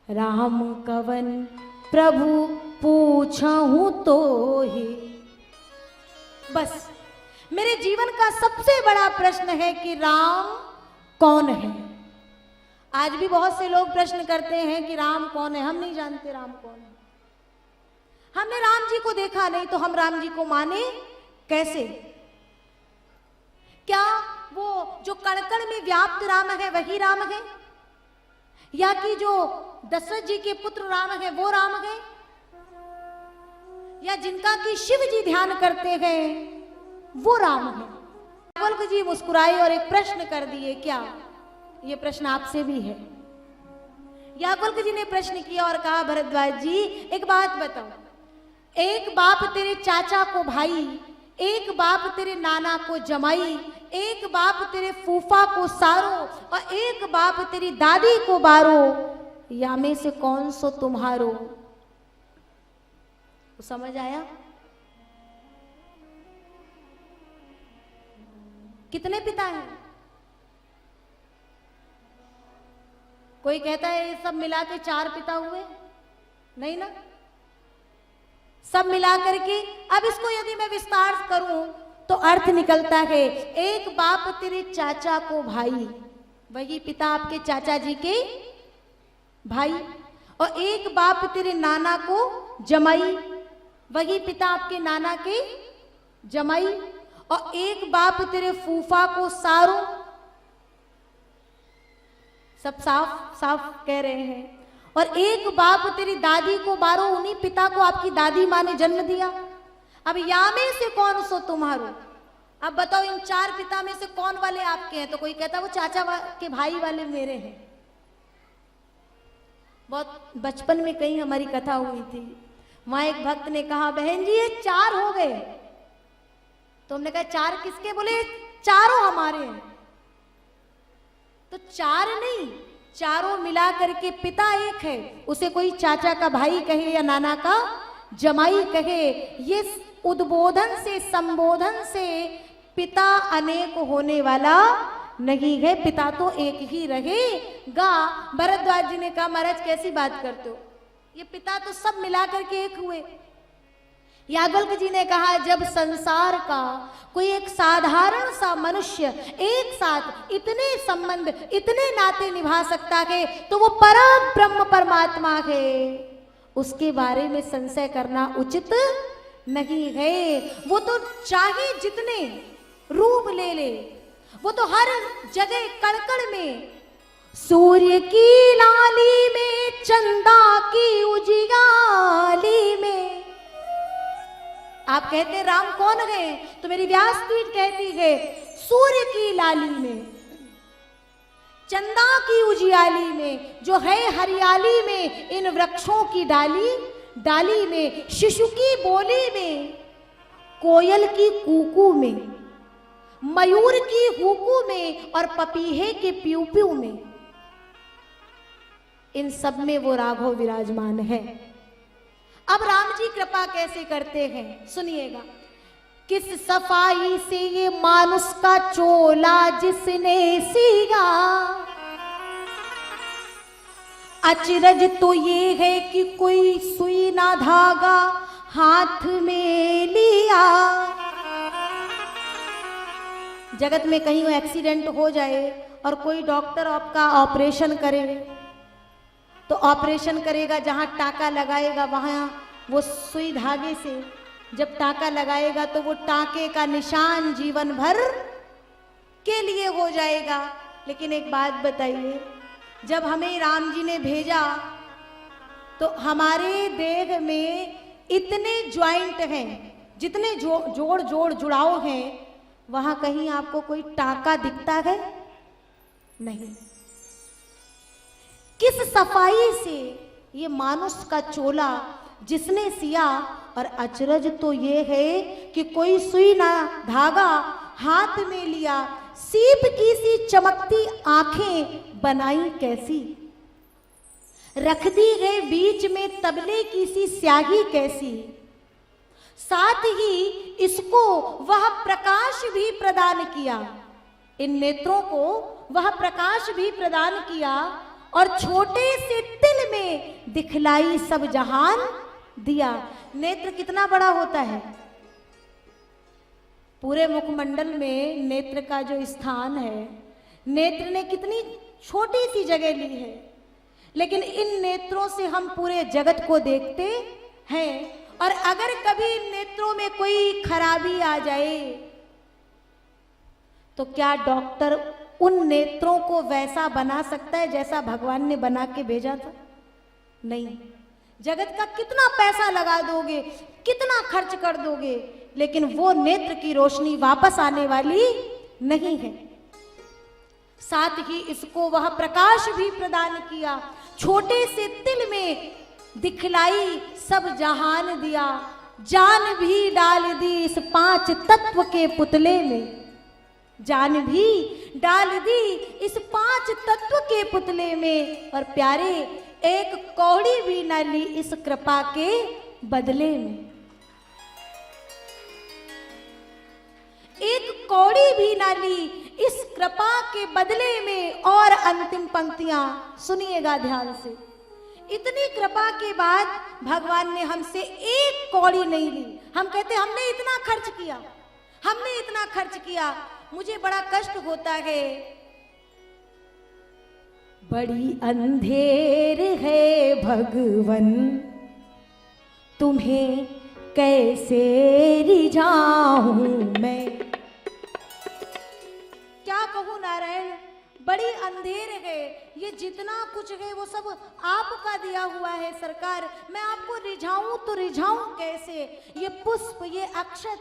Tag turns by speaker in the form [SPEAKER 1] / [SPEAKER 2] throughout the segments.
[SPEAKER 1] राम कवन प्रभु पूछहूं तो ही। बस मेरे जीवन का सबसे बड़ा प्रश्न है कि राम कौन है। आज भी बहुत से लोग प्रश्न करते हैं कि राम कौन है। हम नहीं जानते राम कौन है। हमने राम जी को देखा नहीं तो हम राम जी को माने कैसे? क्या वो जो कण कण में व्याप्त राम है वही राम है, या कि जो दशरथ जी के पुत्र राम है वो राम है, या जिनका कि शिव जी ध्यान करते हैं वो राम है? याज्ञवल्क्य जी मुस्कुराए और एक प्रश्न कर दिए। क्या ये प्रश्न आपसे भी है? याज्ञवल्क्य जी ने प्रश्न किया और कहा, भरद्वाज जी एक बात बताओ, एक बाप तेरे चाचा को भाई, एक बाप तेरे नाना को जमाई, एक बाप तेरे फूफा को सारो और एक बाप तेरी दादी को बारो, या में से कौन सो तुम्हारो? तो समझ आया? कितने पिता हैं? कोई कहता है ये सब मिला के 4 पिता हुए, नहीं ना? सब मिला करके अब इसको यदि मैं विस्तार करूं तो अर्थ निकलता है, एक बाप तेरे चाचा को भाई, वही पिता आपके चाचा जी के भाई, और एक बाप तेरे नाना को जमाई, वही पिता आपके नाना के जमाई, और एक बाप तेरे फूफा को सारो। सब साफ साफ कह रहे हैं। और एक बाप तेरी दादी को बारो, उन्हीं पिता को आपकी दादी माँ ने जन्म दिया। अब या में से कौन सो तुम्हारो? अब बताओ इन 4 पिता में से कौन वाले आपके हैं? तो कोई कहता वो चाचा के भाई वाले मेरे हैं। बहुत बचपन में कहीं हमारी कथा हुई थी, वहां एक भक्त ने कहा, बहन जी ये 4 हो गए। तो हमने कहा 4 किसके? बोले चारों हमारे हैं। तो 4 नहीं, चारों मिला करके पिता एक है, उसे कोई चाचा का भाई कहे या नाना का जमाई कहे, ये उद्बोधन से संबोधन से पिता अनेक होने वाला नहीं है, पिता तो एक ही रहेगा। भरद्वाज जी ने कहा, महाराज कैसी बात करते हो, ये पिता तो सब मिला करके एक हुए। याज्ञवल्क्य जी ने कहा, जब संसार का कोई एक साधारण सा मनुष्य एक साथ इतने संबंध, इतने नाते निभा सकता है तो वो परम ब्रह्म परमात्मा है, उसके बारे में संशय करना उचित नहीं है। वो तो चाहे जितने रूप ले ले, वो तो हर जगह कण-कण में, सूर्य की लाली में, चंदा की उजियाली में। आप कहते राम कौन है? तो मेरी व्यासपीठ कहती है सूर्य की लाली में, चंदा की उजियाली में, जो है हरियाली में, इन वृक्षों की डाली डाली में, शिशु की बोली में, कोयल की कूकू में, मयूर की हुकू में और पपीहे के प्यू प्यू में, इन सब में वो राघव विराजमान है। अब राम जी कृपा कैसे करते हैं सुनिएगा। किस सफाई से ये मानुष का चोला जिसने सिया, अचरज तो ये है कि कोई सुई ना धागा हाथ में लिया। जगत में कहीं एक्सीडेंट हो जाए और कोई डॉक्टर आपका ऑपरेशन करे, तो ऑपरेशन करेगा, जहां टाका लगाएगा वहां वो सुई धागे से जब टाका लगाएगा तो वो टाके का निशान जीवन भर के लिए हो जाएगा। लेकिन एक बात बताइए, जब हमें राम जी ने भेजा तो हमारे देह में इतने ज्वाइंट हैं, जितने जोड़ जोड़ जुड़ाव हैं, वहां कहीं आपको कोई टाका दिखता है? नहीं। किस सफाई से ये मानुष का चोला जिसने सिया, और अचरज तो ये है कि कोई सुई ना धागा हाथ में लिया, सीप की सी चमकती आंखें बनाई कैसी, रख दी गए बीच में तबले की सी स्याही कैसी, साथ ही इसको वह प्रकाश भी प्रदान किया, इन नेत्रों को वह प्रकाश भी प्रदान किया, और छोटे से तिल में दिखलाई सब जहान दिया। नेत्र कितना बड़ा होता है? पूरे मुखमंडल में नेत्र का जो स्थान है, नेत्र ने कितनी छोटी सी जगह ली है, लेकिन इन नेत्रों से हम पूरे जगत को देखते हैं। और अगर कभी इन नेत्रों में कोई खराबी आ जाए तो क्या डॉक्टर उन नेत्रों को वैसा बना सकता है जैसा भगवान ने बना के भेजा था? नहीं। जगत का कितना पैसा लगा दोगे, कितना खर्च कर दोगे, लेकिन वो नेत्र की रोशनी वापस आने वाली नहीं है। साथ ही इसको वह प्रकाश भी प्रदान किया। छोटे से तिल में दिखलाई सब जहान दिया, जान भी डाल दी इस 5 तत्व के पुतले में। जान भी डाल दी इस 5 तत्व के पुतले में, और प्यारे एक कौड़ी भी न ली इस कृपा के बदले में। एक कौड़ी भी ना ली इस कृपा के बदले में। और अंतिम पंक्तियां सुनिएगा ध्यान से। इतनी कृपा के बाद भगवान ने हमसे एक कौड़ी नहीं ली। हम कहते हमने इतना खर्च किया, हमने इतना खर्च किया। मुझे बड़ा कष्ट होता है, बड़ी अंधेर है भगवन, तुम्हें कैसे रिझाऊं मैं। क्या कहूँ नारायण, बड़ी अंधेर है, ये जितना कुछ है वो सब आपका दिया हुआ है सरकार। मैं आपको रिझाऊं तो रिझाऊं कैसे? ये पुष्प, ये अक्षत,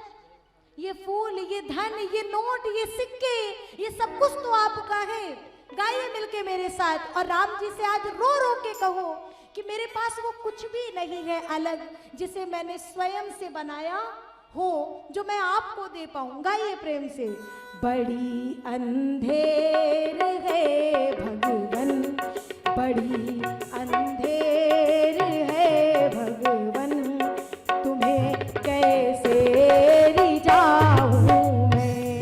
[SPEAKER 1] ये फूल, ये धन, ये नोट, ये सिक्के, ये सब कुछ तो आपका है। गाइए मिलके मेरे साथ और राम जी से आज रो रो के कहो कि मेरे पास वो कुछ भी नहीं है अलग जिसे मैंने स्वयं से बनाया हो, जो मैं आपको दे पाऊं। गाइए प्रेम से। बड़ी अंधेर है भगवन, बड़ी अंधेर है भगवन, तुम्हें कैसे रिझाऊं मैं।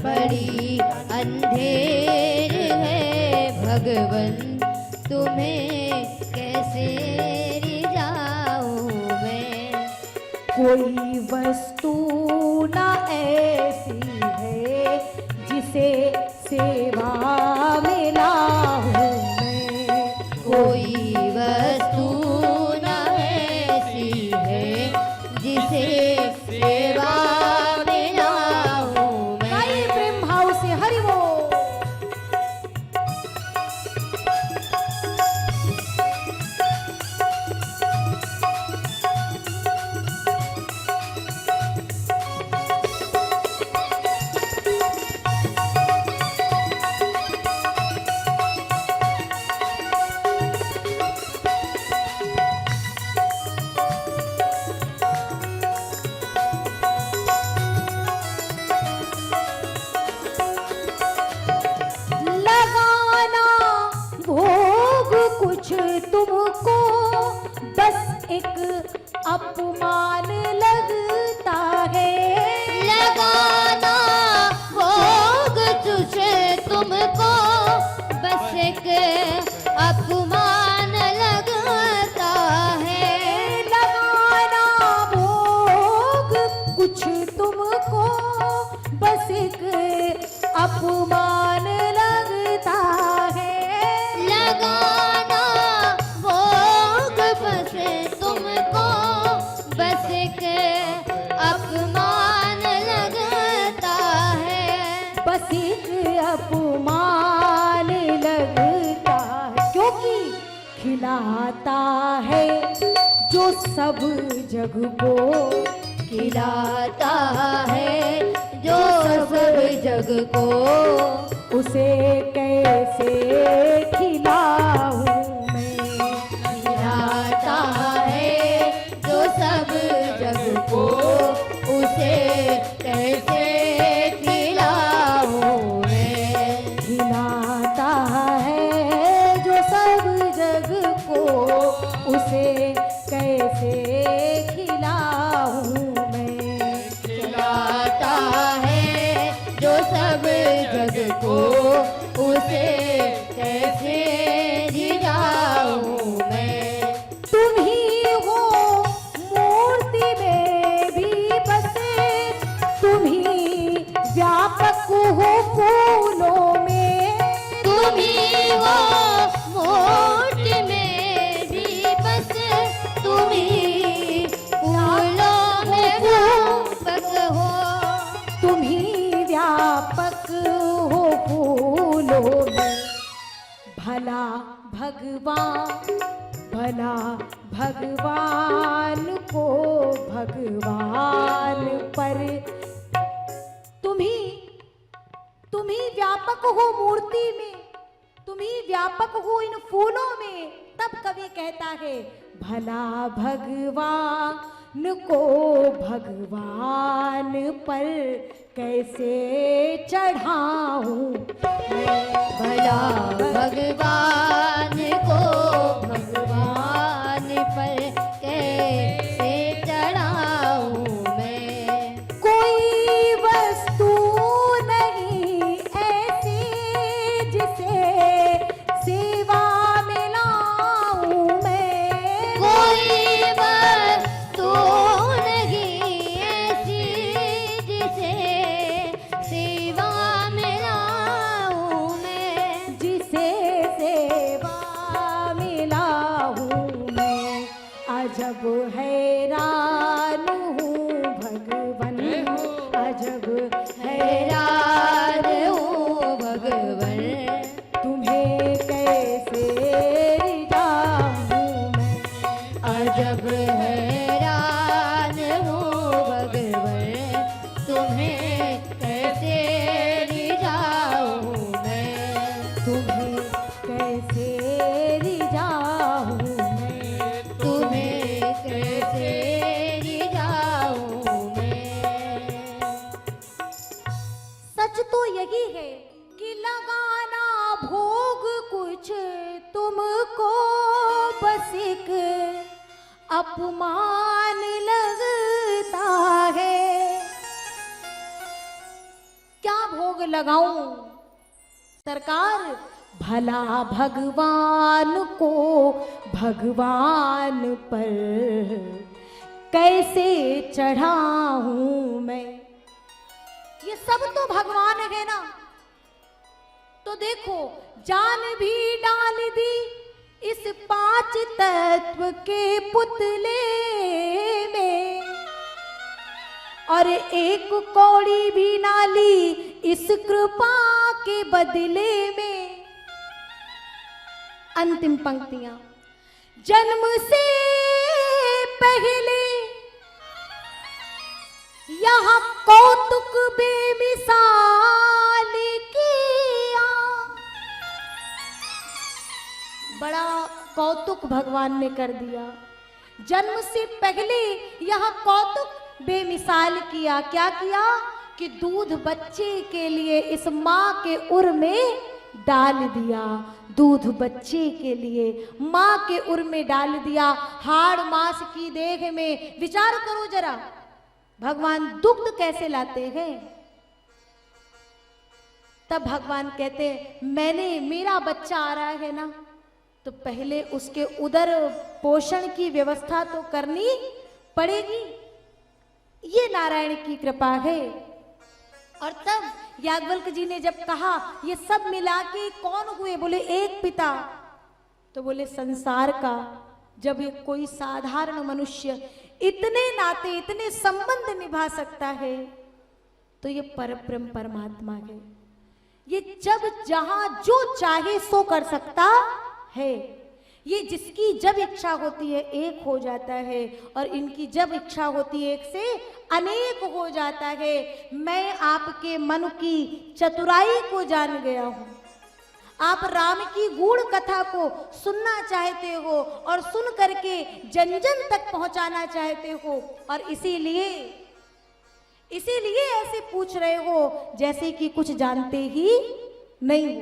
[SPEAKER 1] बड़ी
[SPEAKER 2] अंधेर है भगवन, तुम्हें कैसे रिझाऊं मैं।
[SPEAKER 1] कोई वस्तु ना ऐसी है जिसे सेवा में लाऊं मैं।
[SPEAKER 2] कोई वस्तु न ऐसी है जिसे सेवा में लाऊं मैं।
[SPEAKER 1] गाइए प्रेम भाव से हरि बोल। तुमको बस एक अपमान लगता है।
[SPEAKER 2] लगाना भोग तुझे तुमको बस एक अपमान लगता है।
[SPEAKER 1] लगाना भोग कुछ तुमको बस एक अपमान लगता है।
[SPEAKER 2] लगाना भोग बस तुमको बस एक अपमान लगता है।
[SPEAKER 1] बस एक अपमान लगता है, क्योंकि खिलाता है जो सब जग को,
[SPEAKER 2] खिलाता है जो सब जग को,
[SPEAKER 1] उसे कैसे खिलाऊं मैं।
[SPEAKER 2] खिलाता है जो सब जग को, उसे कैसे खिलाऊं मैं।
[SPEAKER 1] खिलाता है जो सब जग को, उसे कैसे खिलाऊं मैं।
[SPEAKER 2] खिलाता है जो सब जग को, उसे कैसे रिझाऊं मैं।
[SPEAKER 1] भला भगवान को भगवान पर तुम ही व्यापक हो मूर्ति में, तुम ही व्यापक हो इन फूलों में। तब कवि कहता है भला भगवान को भगवान पर कैसे चढ़ाऊं मैं।
[SPEAKER 2] भला भगवान को भगवान पर कैसे चढ़ाऊं मैं।
[SPEAKER 1] कोई वस्तु नहीं ऐसी जिसे सेवा में लाऊं मैं।
[SPEAKER 2] कोई वस्तु नहीं ऐसी जिसे सेवा में लाऊं मैं।
[SPEAKER 1] जिसे सेवा में लाऊं मैं। अजब हैरान हूँ भगवन, अजब हैरान
[SPEAKER 2] हूँ भगवन,
[SPEAKER 1] तुम्हें कैसे रिझाऊं मैं।
[SPEAKER 2] अजब हैरान हूँ भगवन, तुम्हें कैसे रिझाऊं मैं।
[SPEAKER 1] तुम्हें कैसे रिझाऊं मैं।
[SPEAKER 2] तुम्हें कैसे रिझाऊं मैं।
[SPEAKER 1] सच तो यही है कि लगाना भोग कुछ तुमको बस एक अपमान लगता है। क्या भोग लगाऊं सरकार, भला भगवान को भगवान पर कैसे चढ़ाऊं मैं। ये सब तो भगवान है ना, तो देखो जान भी डाल दी इस 5 तत्व के पुतले में, और एक कौड़ी भी ना ली इस कृपा के बदले में। अंतिम पंक्तियां, जन्म से पहले यहाँ कौतुक बेमिसाल किया। बड़ा कौतुक भगवान ने कर दिया। जन्म से पहले यहाँ कौतुक बेमिसाल किया। क्या किया कि दूध बच्चे के लिए इस माँ के उर में डाल दिया। दूध बच्चे के लिए माँ के उर में डाल दिया। हाड़ मास की देह में विचार करो जरा, भगवान दुग्ध कैसे लाते हैं। तब भगवान कहते हैं मैंने, मेरा बच्चा आ रहा है ना, तो पहले उसके उदर पोषण की व्यवस्था तो करनी पड़ेगी। ये नारायण की कृपा है। और तब याज्ञवल्क जी ने जब कहा ये सब मिला के कौन हुए, बोले एक पिता। तो बोले संसार का जब ये कोई साधारण मनुष्य इतने नाते इतने संबंध निभा सकता है, तो ये परब्रह्म परमात्मा है। ये जब जहां जो चाहे सो कर सकता है। ये जिसकी जब इच्छा होती है एक हो जाता है, और इनकी जब इच्छा होती है एक से अनेक हो जाता है। मैं आपके मन की चतुराई को जान गया हूं। आप राम की गूढ़ कथा को सुनना चाहते हो और सुन करके जन जन तक पहुंचाना चाहते हो, और इसीलिए ऐसे पूछ रहे हो जैसे कि कुछ जानते ही नहीं हो।